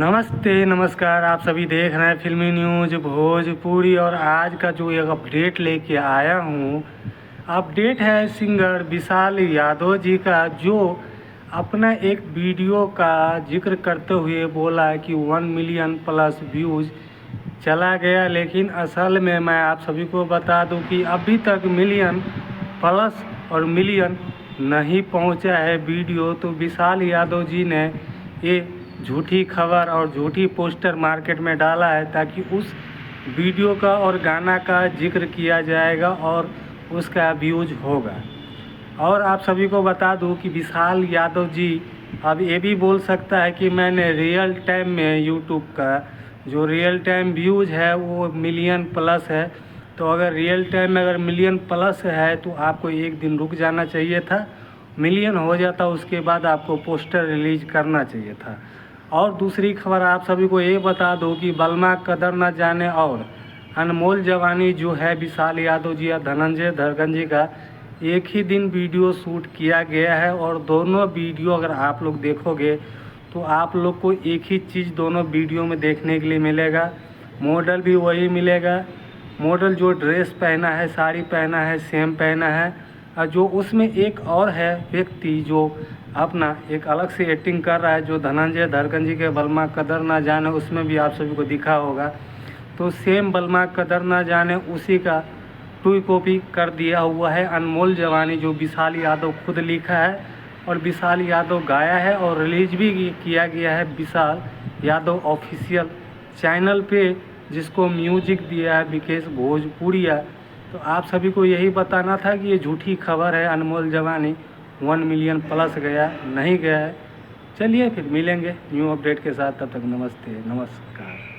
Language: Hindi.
नमस्ते नमस्कार। आप सभी देख रहे हैं फिल्मी न्यूज़ भोजपुरी और आज का जो एक अपडेट लेके आया हूँ, अपडेट है सिंगर विशाल यादव जी का, जो अपना एक वीडियो का जिक्र करते हुए बोला कि 1 मिलियन प्लस व्यूज़ चला गया। लेकिन असल में मैं आप सभी को बता दूं कि अभी तक मिलियन प्लस और मिलियन नहीं पहुंचा है वीडियो। तो विशाल यादव जी ने ये झूठी खबर और झूठी पोस्टर मार्केट में डाला है ताकि उस वीडियो का और गाना का जिक्र किया जाएगा और उसका व्यूज होगा। और आप सभी को बता दूं कि विशाल यादव जी अब ये भी बोल सकता है कि मैंने रियल टाइम में यूट्यूब का जो रियल टाइम व्यूज है वो मिलियन प्लस है। तो अगर रियल टाइम में अगर मिलियन प्लस है तो आपको एक दिन रुक जाना चाहिए था, मिलियन हो जाता, उसके बाद आपको पोस्टर रिलीज करना चाहिए था। और दूसरी खबर आप सभी को ये बता दो कि बलमा कदर न जाने और अनमोल जवानी जो है विशाल यादव जी या धनंजय धरगन जी का एक ही दिन वीडियो शूट किया गया है। और दोनों वीडियो अगर आप लोग देखोगे तो आप लोग को एक ही चीज़ दोनों वीडियो में देखने के लिए मिलेगा, मॉडल भी वही मिलेगा। मॉडल जो ड्रेस पहना है, साड़ी पहना है, सेम पहना है। और जो उसमें एक और है व्यक्ति जो अपना एक अलग से एक्टिंग कर रहा है, जो धनंजय धरगन जी के बलमा कदर ना जाने उसमें भी आप सभी को दिखा होगा। तो सेम बलमा कदर ना जाने उसी का टू कॉपी कर दिया हुआ है अनमोल जवानी, जो विशाल यादव खुद लिखा है और विशाल यादव गाया है और रिलीज भी किया गया है विशाल यादव ऑफिशियल चैनल पे, जिसको म्यूजिक दिया है विकेश भोजपुरिया। तो आप सभी को यही बताना था कि ये झूठी खबर है, अनमोल जवानी 1 मिलियन प्लस गया नहीं गया है। चलिए फिर मिलेंगे न्यू अपडेट के साथ, तब तक नमस्ते नमस्कार।